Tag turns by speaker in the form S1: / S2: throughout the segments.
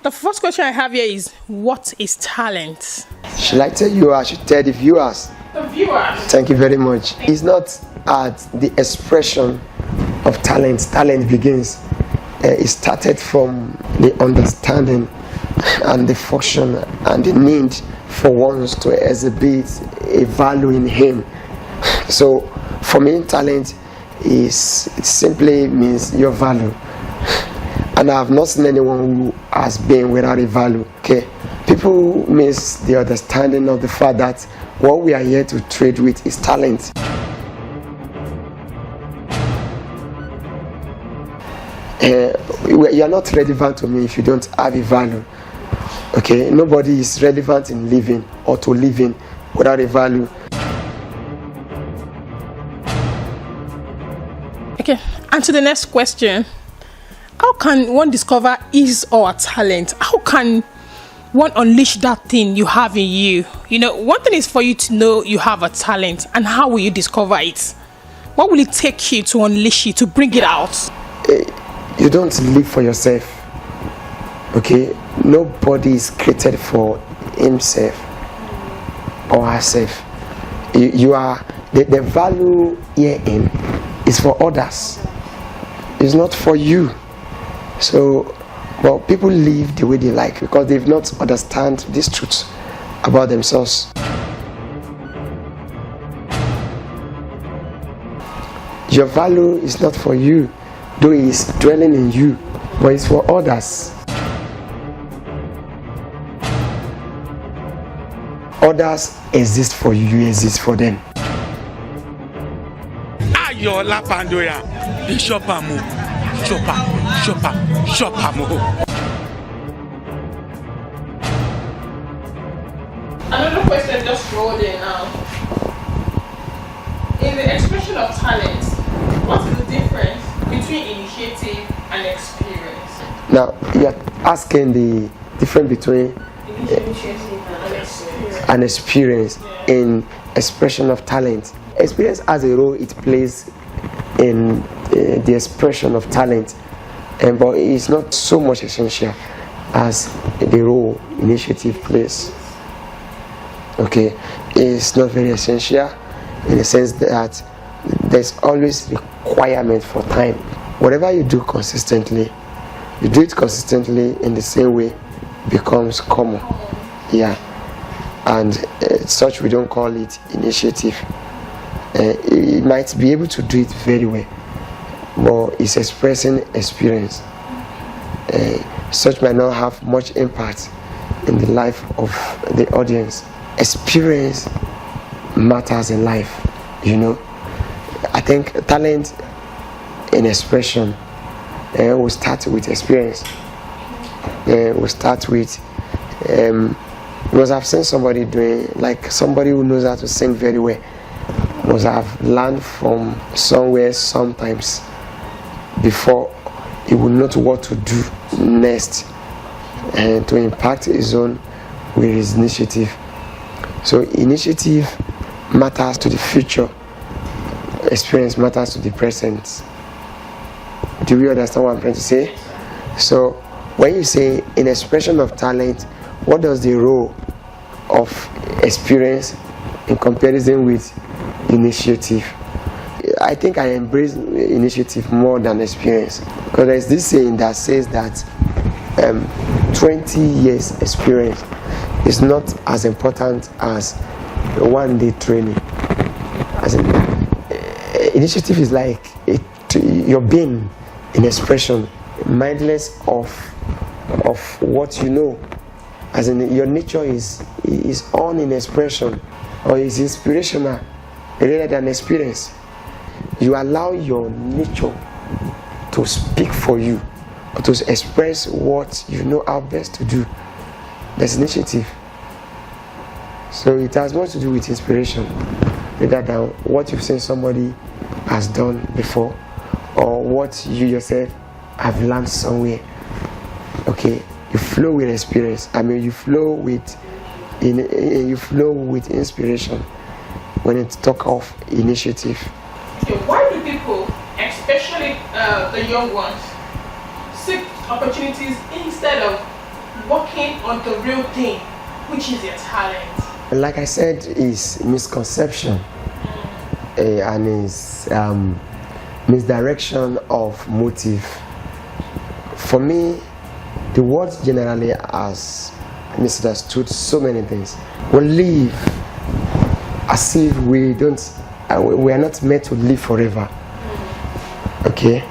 S1: The first question I have here is, what is talent?
S2: Should I tell you or I should tell the viewers?
S1: The viewers.
S2: Thank you very much. It's not at the expression of talent. Talent begins. It started from the understanding and the function and the need for ones to exhibit a value in him. So for me, talent it simply means your value. And I have not seen anyone who has been without a value. Okay, people miss the understanding of the fact that what we are here to trade with is talent. You are not relevant to me if you don't have a value. Okay, nobody is relevant in living or to living without a value.
S1: Okay, and to the next question. How can one discover his or her talent? How can one unleash that thing you have in you? You know, one thing is for you to know you have a talent, and how will you discover it? What will it take you to unleash it, to bring it out?
S2: You don't live for yourself. Okay? Nobody is created for himself or herself. You are the value herein is for others. It's not for you. So, well, people live the way they like because they've not understand this truth about themselves. Your value is not for you, though it is dwelling in you, but it's for others. Others exist for you, you exist for them.
S3: Ayola Pandoya, Bishopamu. Shopper.
S1: Another question just rolled in now. In the expression of talent, what is the difference between initiative and experience?
S2: Now, you're asking the difference between
S1: Initiative
S2: and experience in expression of talent. Experience as a role it plays in the expression of talent, but it's not so much essential as the role initiative plays. Okay, it's not very essential in the sense that there's always requirement for time. Whatever you do consistently, you do it consistently in the same way, becomes common. Yeah, and such we don't call it initiative. It might be able to do it very well, but it's expressing experience. Such might not have much impact in the life of the audience. Experience matters in life, you know. I think talent in expression will start with experience. We'll start with because I've seen somebody doing, like somebody who knows how to sing very well, must have learned from somewhere sometimes before he would know what to do next and to impact his own with his initiative. So initiative matters to the future, experience matters to the present. Do you understand what I'm trying to say? So when you say in expression of talent, what does the role of experience in comparison with initiative? I think I embrace initiative more than experience, because there's this saying that says that 20 years experience is not as important as 1 day training. As in, initiative is like you're being in expression, mindless of what you know. As in, your nature is on in expression, or is inspirational rather than experience. You allow your nature to speak for you, or to express what you know how best to do. That's initiative. So it has much to do with inspiration rather than what you've seen somebody has done before, or what you yourself have learned somewhere. Okay, you flow with experience. I mean, you flow with inspiration when it's talk of initiative.
S1: Okay, why do people, especially the young ones, seek opportunities instead of working on the real thing, which is your talent?
S2: Like I said, is misconception and is misdirection of motive. For me, the world generally has misunderstood so many things. We live as if we are not meant to live forever. Okay?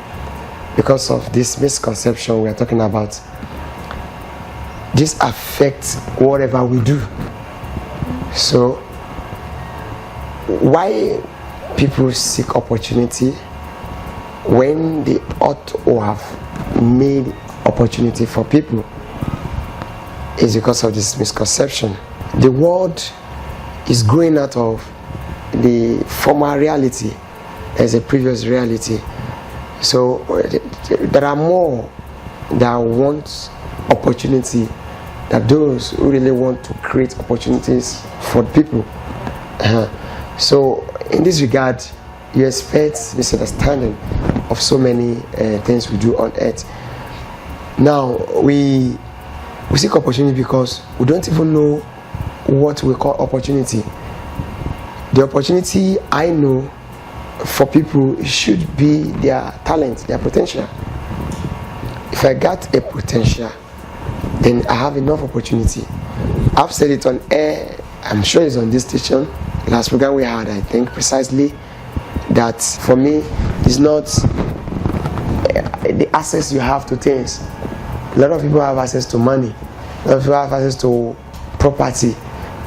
S2: Because of this misconception we are talking about, this affects whatever we do. So, why people seek opportunity when they ought to have made opportunity for people is because of this misconception. The world is growing out of the former reality as a previous reality. So there are more that want opportunity than those who really want to create opportunities for people. So in this regard, you expect misunderstanding of so many things we do on earth. Now we seek opportunity because we don't even know what we call opportunity. The opportunity I know for people should be their talent, their potential. If I got a potential, then I have enough opportunity. I've said it on air, I'm sure it's on this station. Last program we had, I think precisely that for me it's not the access you have to things. A lot of people have access to money, a lot of people have access to property,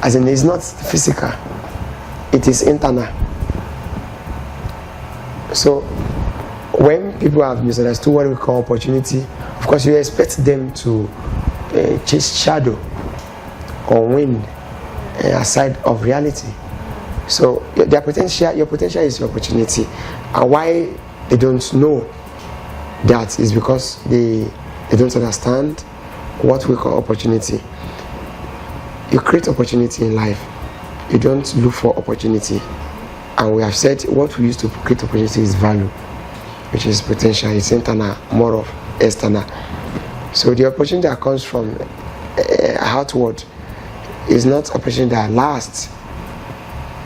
S2: as in it's not physical, it is internal. So when people have misunderstood what we call opportunity, of course you expect them to chase shadow or wind aside of reality. So your potential is your opportunity, and why they don't know that is because they don't understand what we call opportunity. You create opportunity in life, you don't look for opportunity. And we have said what we use to create opportunity is value, which is potential. It's internal, more of external. So the opportunity that comes from outward is not opportunity that lasts.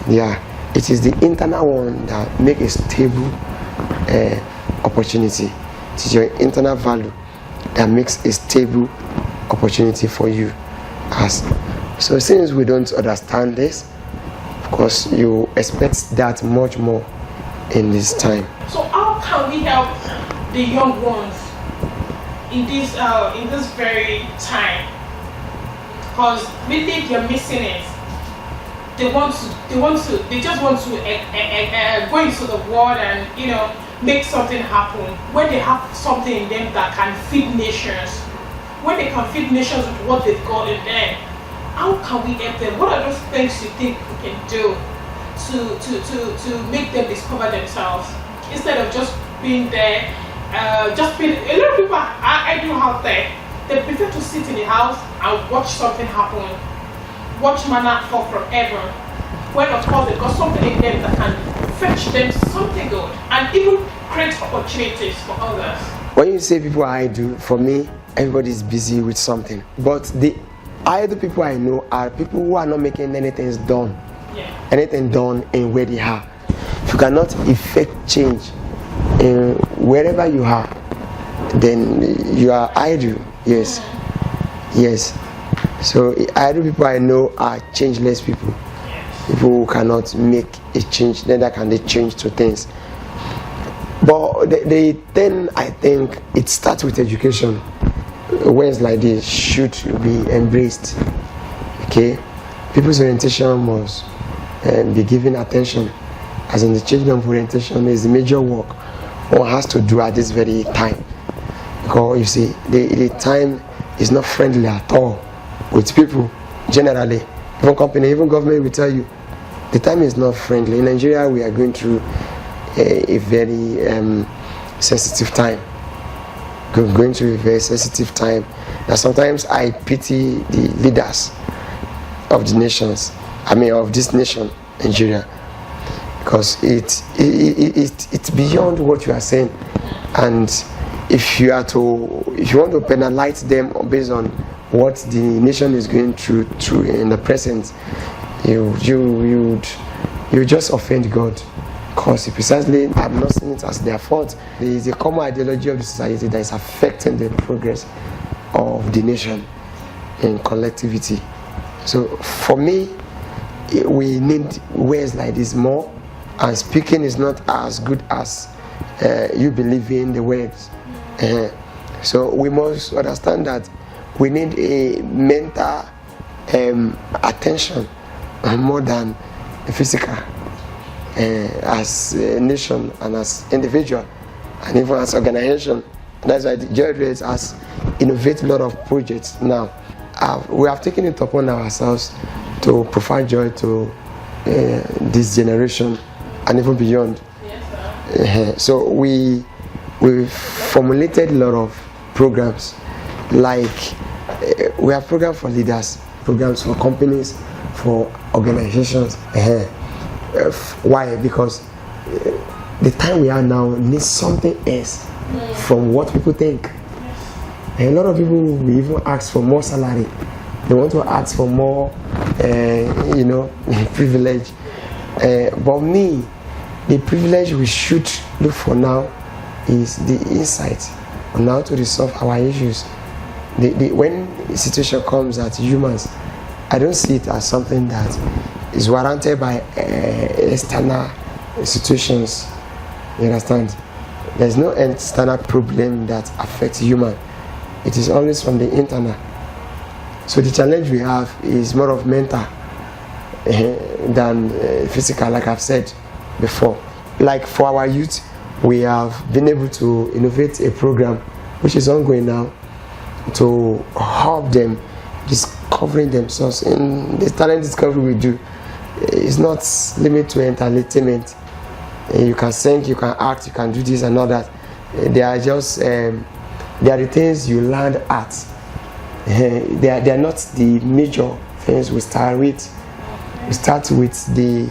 S2: Yeah, it is the internal one that makes a stable opportunity. It is your internal value that makes a stable opportunity for you. So since we don't understand this, of course you expect that much more in this time.
S1: So how can we help the young ones in this very time? Because we think you're missing it. They just want to go into the world and make something happen. When they have something in them that can feed nations, when they can feed nations with what they've got in them, how can we help them? What are those things you think we can do to make them discover themselves instead of just being there? A lot of people I do out there, they prefer to sit in the house and watch something happen, watch manna fall from heaven, when of course they've got something in them that can fetch them something good and even create opportunities for others.
S2: When you say people are idle, for me, everybody is busy with something. But the idle people I know are people who are not making anything done.
S1: Yeah.
S2: Anything done in where they are. If you cannot effect change in wherever you are, then you are idle. Yes. Yes. So idle people I know are changeless people. People who cannot make a change, neither can they change to things. But then I think it starts with education. Words like this should be embraced. Okay, people's orientation must be given attention. As in the changing of orientation is the major work one has to do at this very time. Because you see, the time is not friendly at all with people generally. Even company, even government will tell you the time is not friendly. In Nigeria, we are going through a very sensitive time. Going through a very sensitive time. That sometimes I pity the leaders of the nations. Of this nation, Nigeria, because it's beyond what you are saying. And if you want to penalize them based on what the nation is going through in the present, you just offend God. Because precisely I'm not seeing it as their fault. There is a common ideology of the society that is affecting the progress of the nation in collectivity. So for me, we need words like this more, and speaking is not as good as you believe in the words. So we must understand that we need a mental attention more than physical, as a nation and as individual and even as organization. That's why the JRS has innovated a lot of projects now. We have taken it upon ourselves to provide joy to this generation and even beyond. So we formulated a lot of programs, like we have programs for leaders, programs for companies, for organizations. Why? Because the time we are now needs something else from what people think. And a lot of people will even ask for more salary. They want to ask for more, privilege. But me, the privilege we should look for now is the insight on how to resolve our issues. When a situation comes at humans, I don't see it as something that is warranted by external situations. You understand? There's no external problem that affects human. It is always from the internal. So the challenge we have is more of mental than physical, like I've said before. Like for our youth, we have been able to innovate a program which is ongoing now to help them discovering themselves. In the talent discovery we do, it's not limited to entertainment. You can sing, you can act, you can do this and all that. They are just they are the things you learn at. They are not the major things we start with. We start with the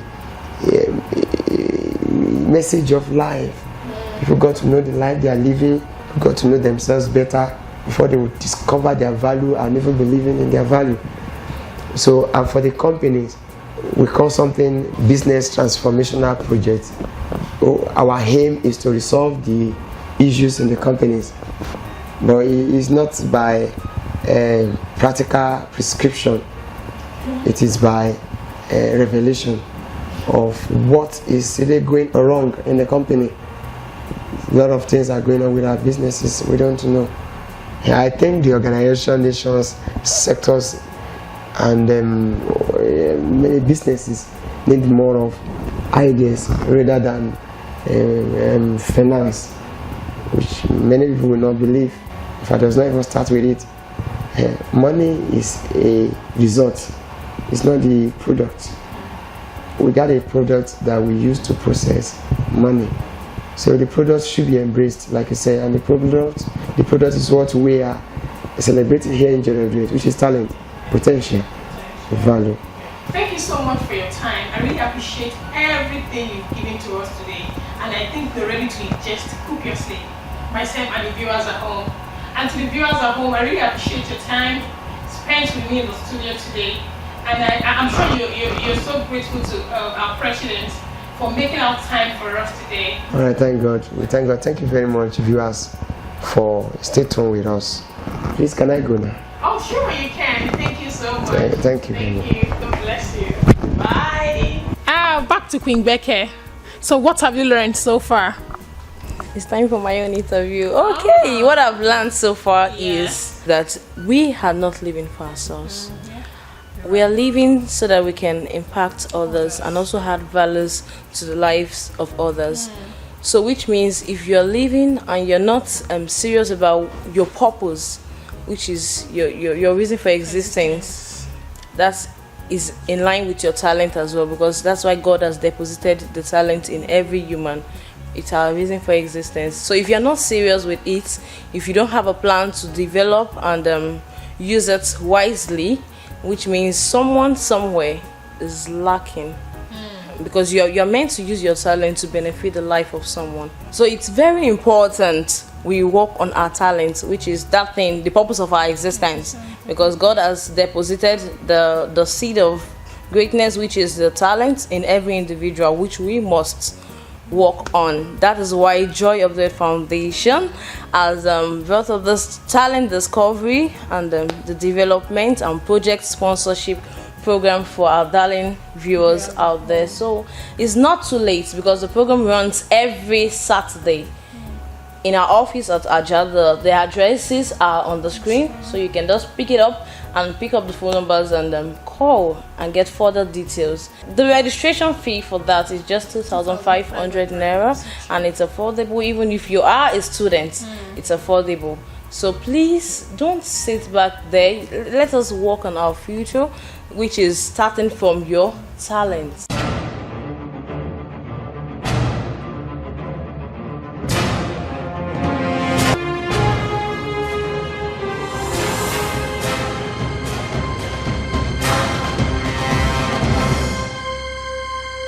S2: message of life. People got to know the life they are living, people got to know themselves better before they would discover their value and even believing in their value. So, and for the companies, we call something business transformational project. Our aim is to resolve the issues in the companies, but it is not by practical prescription. It is by revelation of what is really going wrong in the company. A lot of things are going on with our businesses we don't know. I think the organization, nations, sectors, and many businesses need more of ideas rather than finance, which many people will not believe if I does not even start with it. Money is a result, it's not the product. We got a product that we use to process money. So the product should be embraced, like you say, and the product is what we are celebrating here in Generate, which is talent, potential, value.
S1: Thank you so much for your time. I really appreciate everything you've given to us today, and I think we're ready to ingest copiously, myself and the viewers at home. And to the viewers at home, I really appreciate your time spent with me in the studio today, and I'm sure you're so grateful to our president for making out time for us today.
S2: All right, thank God. We thank God. Thank you very much, viewers, for stay tuned with us. Please, can I go now?
S1: Oh, sure, you can. Thank you so much.
S2: Thank you.
S1: Thank you. God bless you. Bye. Back to Queen Gbeke. So, what have you learned so far?
S4: It's time for my own interview. Okay, what I've learned so far is that we are not living for ourselves. We are living so that we can impact others and also add values to the lives of others. So which means if you're living and you're not serious about your purpose, which is your reason for existence, that is in line with your talent as well, because that's why God has deposited the talent in every human. It's our reason for existence. So if you're not serious with it, if you don't have a plan to develop and use it wisely, which means someone somewhere is lacking, because you're meant to use your talent to benefit the life of someone. So it's very important we work on our talents, which is that thing, the purpose of our existence, because God has deposited the seed of greatness, which is the talent, in every individual, which we must work on. That is why Joy of the Foundation has brought up this talent discovery and the development and project sponsorship program for our darling viewers out there. So it's not too late, because the program runs every Saturday in our office at Ajah. The addresses are on the screen, so you can just pick it up and pick up the phone numbers and call and get further details. The registration fee for that is just 2,500 naira, and it's affordable. Even if you are a student, it's affordable. So please don't sit back there. Let us work on our future, which is starting from your talents.